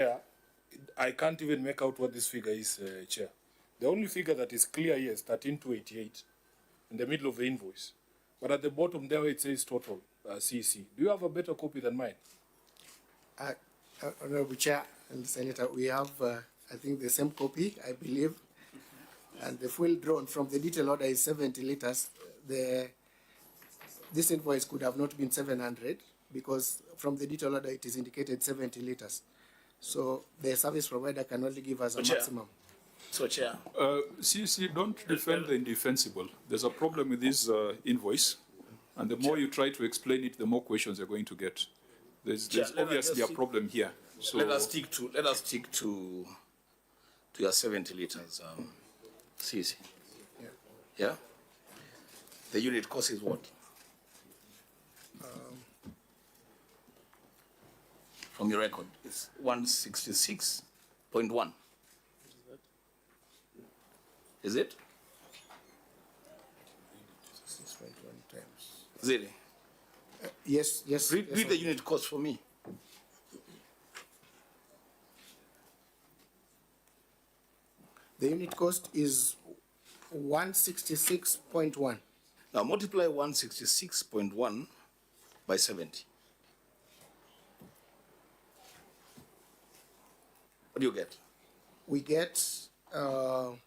Yeah, I can't even make out what this figure is, Chair. The only figure that is clear here is 13,288 in the middle of the invoice. But at the bottom there it says total, CC. Do you have a better copy than mine? Honorable Chair and Senator, we have, I think, the same copy, I believe. And the fuel drawn from the detail order is 70 liters. This invoice could have not been 700 because from the detail order it is indicated 70 liters. So the service provider can only give us a maximum. So, Chair. CC, don't defend the indefensible. There's a problem with this invoice, and the more you try to explain it, the more questions you're going to get. There's obviously a problem here. So let us stick to your 70 liters, CC. Yeah. The unit cost is what? From your record, it's 166.1. Is it? 6.1 times. Really? Yes. Read the unit cost for me. The unit cost is 166.1. Now multiply 166.1 by 70. What do you get? We get, that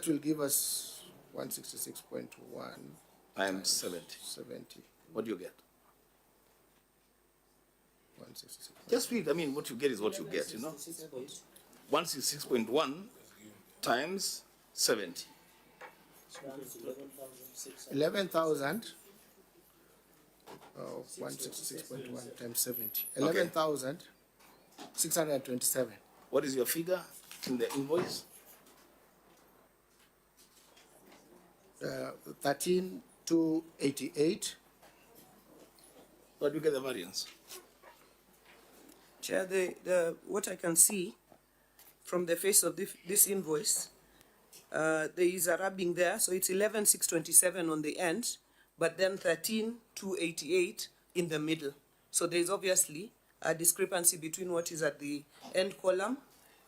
will give us 166.1 times 70. 70. What do you get? 166. Just read. I mean, what you get is what you get, you know. 166.1 times 70. 11,000. 166.1 times 70. 11,627. What is your figure in the invoice? 13,288. What do you get the variance? Chair, what I can see from the face of this invoice, there is a rubbing there, so it's 11,627 on the end, but then 13,288 in the middle. So there is obviously a discrepancy between what is at the end column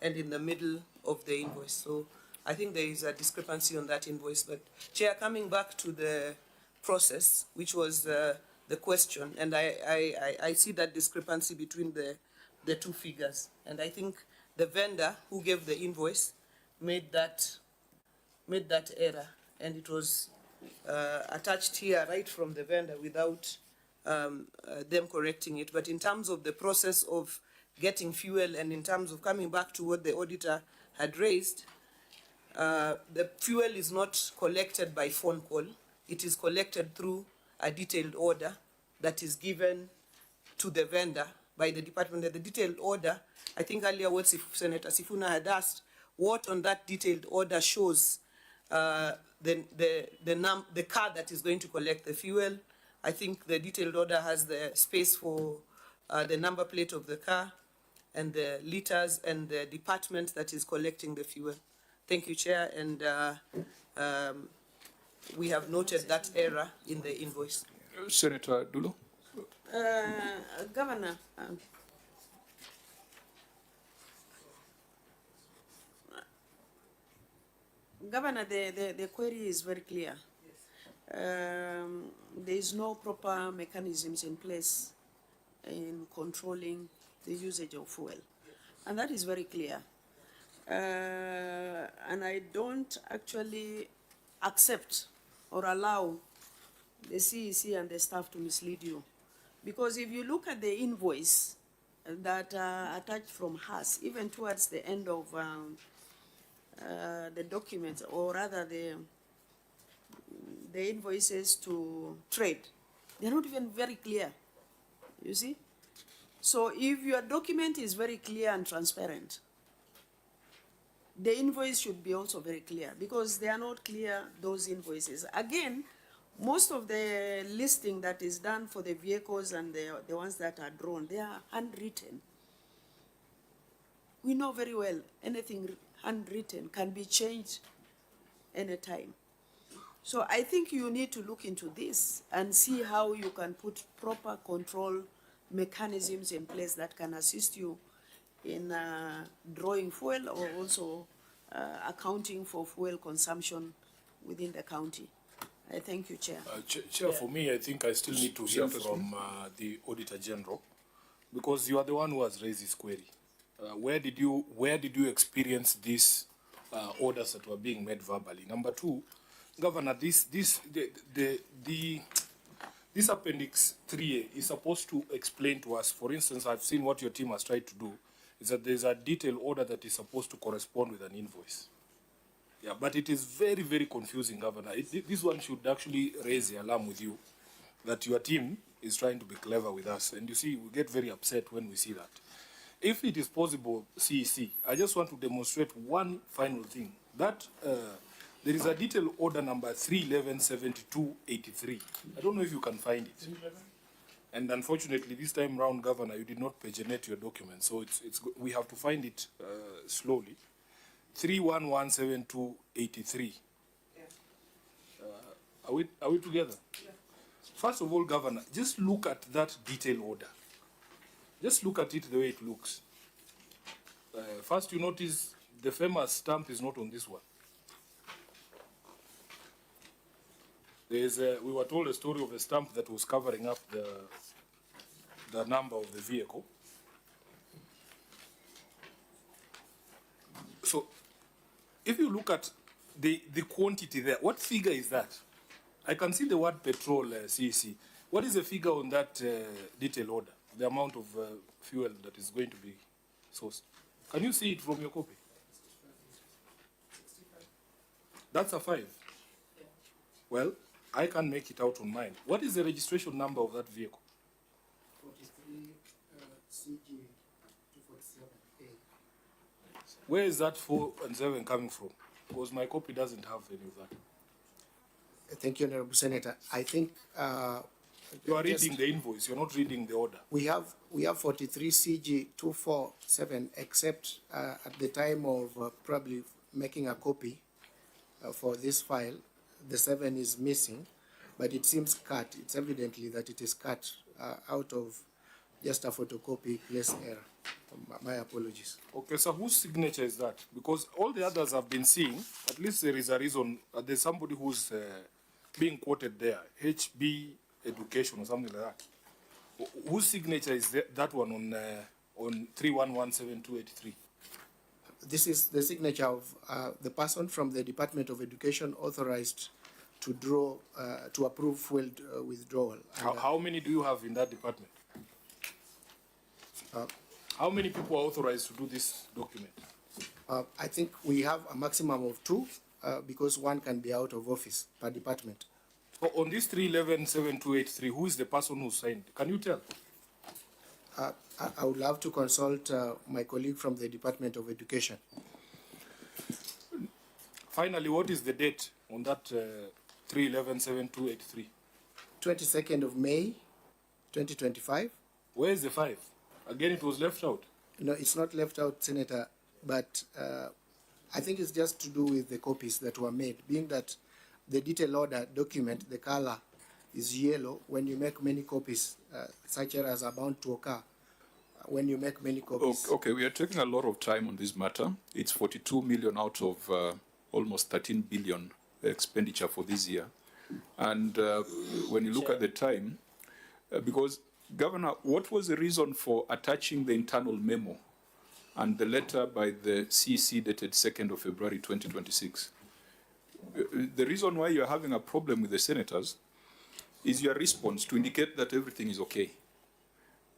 and in the middle of the invoice. So I think there is a discrepancy on that invoice. But Chair, coming back to the process, which was the question, and I see that discrepancy between the two figures, and I think the vendor who gave the invoice made that error, and it was attached here right from the vendor without them correcting it. But in terms of the process of getting fuel and in terms of coming back to what the auditor had raised, the fuel is not collected by phone call. It is collected through a detailed order that is given to the vendor by the department. The detailed order, I think earlier what Senator Sifuna had asked, what on that detailed order shows the car that is going to collect the fuel. I think the detailed order has the space for the number plate of the car and the liters and the department that is collecting the fuel. Thank you, Chair, and we have noted that error in the invoice. Senator Dulo. Governor, Governor, the query is very clear. There is no proper mechanisms in place in controlling the usage of fuel, and that is very clear. And I don't actually accept or allow the CEC and the staff to mislead you. Because if you look at the invoice that attached from us, even towards the end of the document, or rather the invoices to trade, they're not even very clear, you see? So if your document is very clear and transparent, the invoice should be also very clear, because they are not clear, those invoices. Again, most of the listing that is done for the vehicles and the ones that are drawn, they are handwritten. We know very well anything handwritten can be changed anytime. So I think you need to look into this and see how you can put proper control mechanisms in place that can assist you in drawing fuel or also accounting for fuel consumption within the county. I thank you, Chair. Chair, for me, I think I still need to hear from the Auditor General, because you are the one who has raised this query. Where did you experience these orders that were being made verbally? Number two, Governor, this Appendix 3A is supposed to explain to us. For instance, I've seen what your team has tried to do, is that there's a detailed order that is supposed to correspond with an invoice. Yeah, but it is very, very confusing, Governor. This one should actually raise the alarm with you that your team is trying to be clever with us. And you see, we get very upset when we see that. If it is possible, CEC, I just want to demonstrate one final thing. That there is a detailed order number 3117283. I don't know if you can find it. And unfortunately, this time round, Governor, you did not paginate your document. So we have to find it slowly. 3117283. Are we together? Yeah. First of all, Governor, just look at that detailed order. Just look at it the way it looks. First, you notice the famous stamp is not on this one. We were told a story of a stamp that was covering up the number of the vehicle. So, if you look at the quantity there, what figure is that? I can see the word petrol, CEC. What is the figure on that detail order? The amount of fuel that is going to be sourced. Can you see it from your copy? That's a 5. Well, I can't make it out on mine. What is the registration number of that vehicle? 43 CG 247A. Where is that 4 and 7 coming from? Because my copy doesn't have any of that. Thank you, Honorable Senator. I think you are reading the invoice. You're not reading the order. We have 43 CG 247, except at the time of probably making a copy for this file, the 7 is missing, but it seems cut. It's evidently that it is cut out of just a photocopy place error. My apologies. Okay, so whose signature is that? Because all the others have been seeing, at least there is a reason, there's somebody who's being quoted there, HB Education or something like that. Whose signature is that one on 3117283? This is the signature of the person from the Department of Education authorized to draw, to approve fuel withdrawal. How many do you have in that department? How many people are authorized to do this document? I think we have a maximum of 2 because 1 can be out of office per department. On this 3117283, who is the person who signed? Can you tell? I would love to consult my colleague from the Department of Education. Finally, what is the date on that 3117283? 22nd of May, 2025. Where is the 5? Again, it was left out. No, it's not left out, Senator, but I think it's just to do with the copies that were made, being that the detailed order document, the color is yellow. When you make many copies, such errors are bound to occur when you make many copies. Okay, we are taking a lot of time on this matter. It's 42 million out of almost 13 billion expenditure for this year. And when you look at the time, because Governor, what was the reason for attaching the internal memo and the letter by the CEC dated 2nd of February 2026? The reason why you're having a problem with the senators is your response to indicate that everything is okay.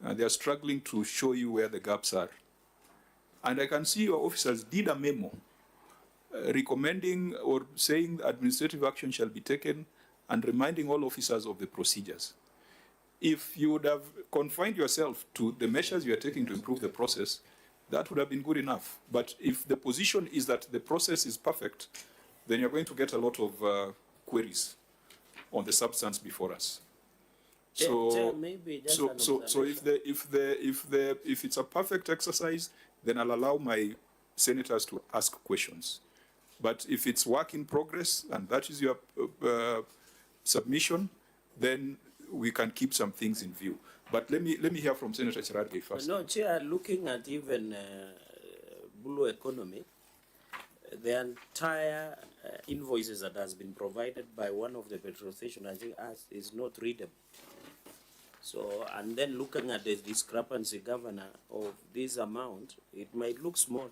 They are struggling to show you where the gaps are. And I can see your officers did a memo recommending or saying administrative action shall be taken and reminding all officers of the procedures. If you would have confined yourself to the measures you are taking to improve the process, that would have been good enough. But if the position is that the process is perfect, then you're going to get a lot of queries on the substance before us. So, if it's a perfect exercise, then I'll allow my senators to ask questions. But if it's work in progress and that is your submission, then we can keep some things in view. But let me hear from Senator Cherargei first. No, Chair, looking at even blue economy, the entire invoices that has been provided by one of the petrol stations, I think, is not readable. So, and then looking at the discrepancy, Governor, of this amount, it might look small,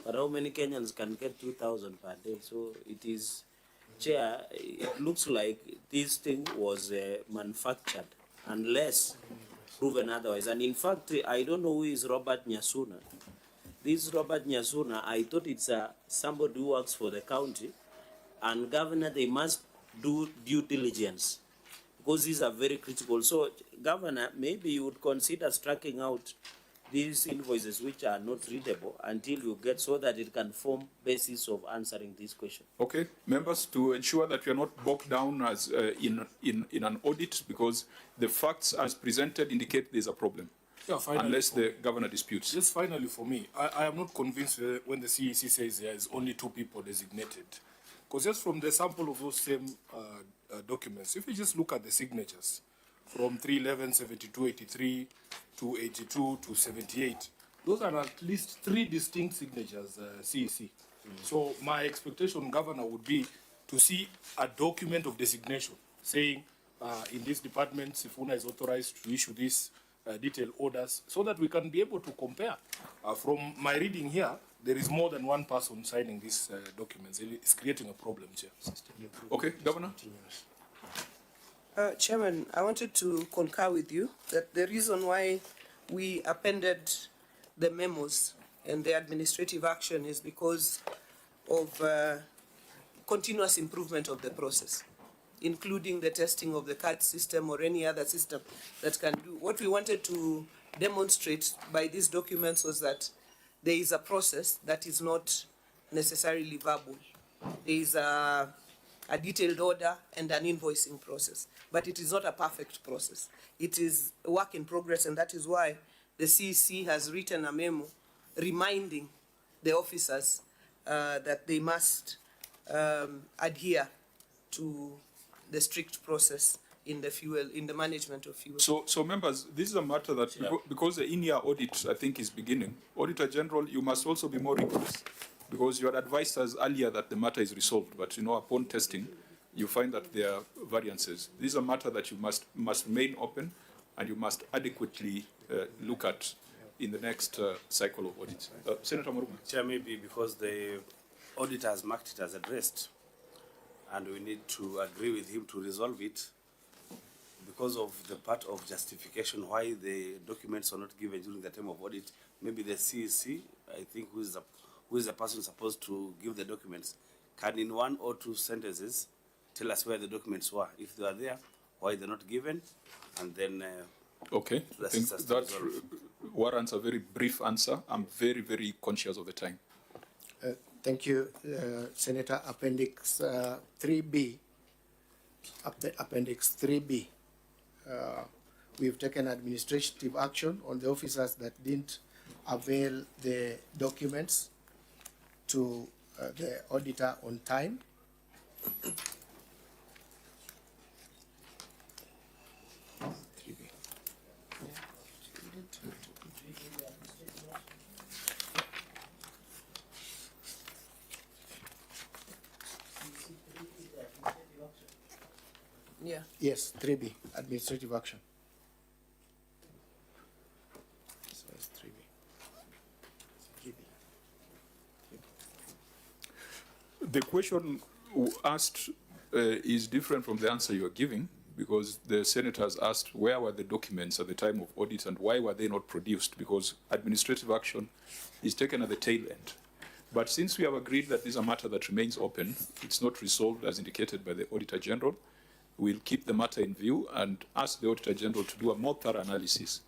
but how many Kenyans can get 2,000 per day? So it is, Chair, it looks like this thing was manufactured, unless proven otherwise. And in fact, I don't know who is Robert Nyasuna. This Robert Nyasuna, I thought it's somebody who works for the county, and Governor, they must do due diligence, because these are very critical. So, Governor, maybe you would consider striking out these invoices which are not readable until you get, so that it can form basis of answering this question. Okay, members, to ensure that we are not bogged down as in an audit, because the facts as presented indicate there's a problem. Yeah, finally, unless the governor disputes. Just finally for me, I am not convinced when the CEC says there is only 2 people designated. Because just from the sample of those same documents, if you just look at the signatures, from 311, 72, 83 to 82 to 78, those are at least 3 distinct signatures, CEC. So my expectation, Governor, would be to see a document of designation saying in this department, Sifuna is authorized to issue these detailed orders, so that we can be able to compare. From my reading here, there is more than one person signing these documents. It's creating a problem, Chair. Okay, Governor. Chairman, I wanted to concur with you that the reason why we appended the memos and the administrative action is because of continuous improvement of the process, including the testing of the CAD system or any other system that can do. What we wanted to demonstrate by these documents was that there is a process that is not necessarily verbal. There is a detailed order and an invoicing process, but it is not a perfect process. It is a work in progress, and that is why the CEC has written a memo reminding the officers that they must adhere to the strict process in the management of fuel. So members, this is a matter that, because the in-year audit, I think, is beginning, Auditor General, you must also be more rigorous, because you had advised us earlier that the matter is resolved, but upon testing, you find that there are variances. This is a matter that you must remain open, and you must adequately look at in the next cycle of audits. Senator Muruma. Chair, maybe because the auditor has marked it as addressed, and we need to agree with him to resolve it, because of the part of justification why the documents are not given during the time of audit. Maybe the CEC, I think, who is the person supposed to give the documents, can in 1 or 2 sentences tell us where the documents were, if they are there, why they're not given, and then okay, I think that warrants a very brief answer. I'm very, very conscious of the time. Thank you, Senator. Appendix 3B. Appendix 3B. We've taken administrative action on the officers that didn't avail the documents to the auditor on time. Yeah. Yes, 3B, administrative action. So it's 3B. The question asked is different from the answer you are giving, because the senators asked where were the documents at the time of audit and why were they not produced, because administrative action is taken at the tail end. But since we have agreed that this is a matter that remains open, it's not resolved as indicated by the Auditor General, we'll keep the matter in view and ask the Auditor General to do a more thorough analysis.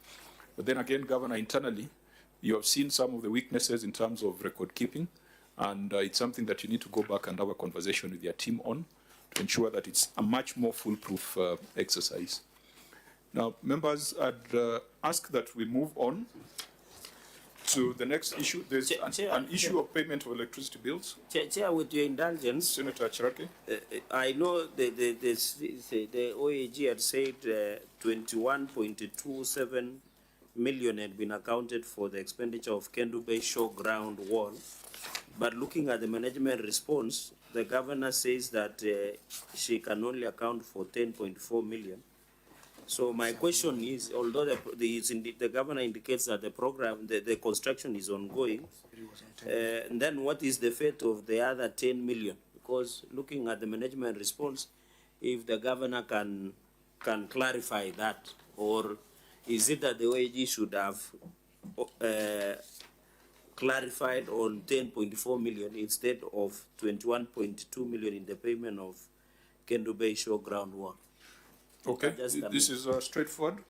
But then again, Governor, internally, you have seen some of the weaknesses in terms of record keeping, and it's something that you need to go back and have a conversation with your team on to ensure that it's a much more foolproof exercise. Now, members, I'd ask that we move on to the next issue. There's an issue of payment of electricity bills. Chair, with your indulgence, Senator Chiraki. I know the OAG had said 21.27 million had been accounted for the expenditure of Kendu Bay Showground wall. But looking at the management response, the governor says that she can only account for 10.4 million. So my question is, although the governor indicates that the program, the construction is ongoing, then what is the fate of the other 10 million? Because looking at the management response, if the governor can clarify that, or is it that the OAG should have clarified on 10.4 million instead of 21.2 million in the payment of Kendu Bay Showground wall? Okay, this is straightforward.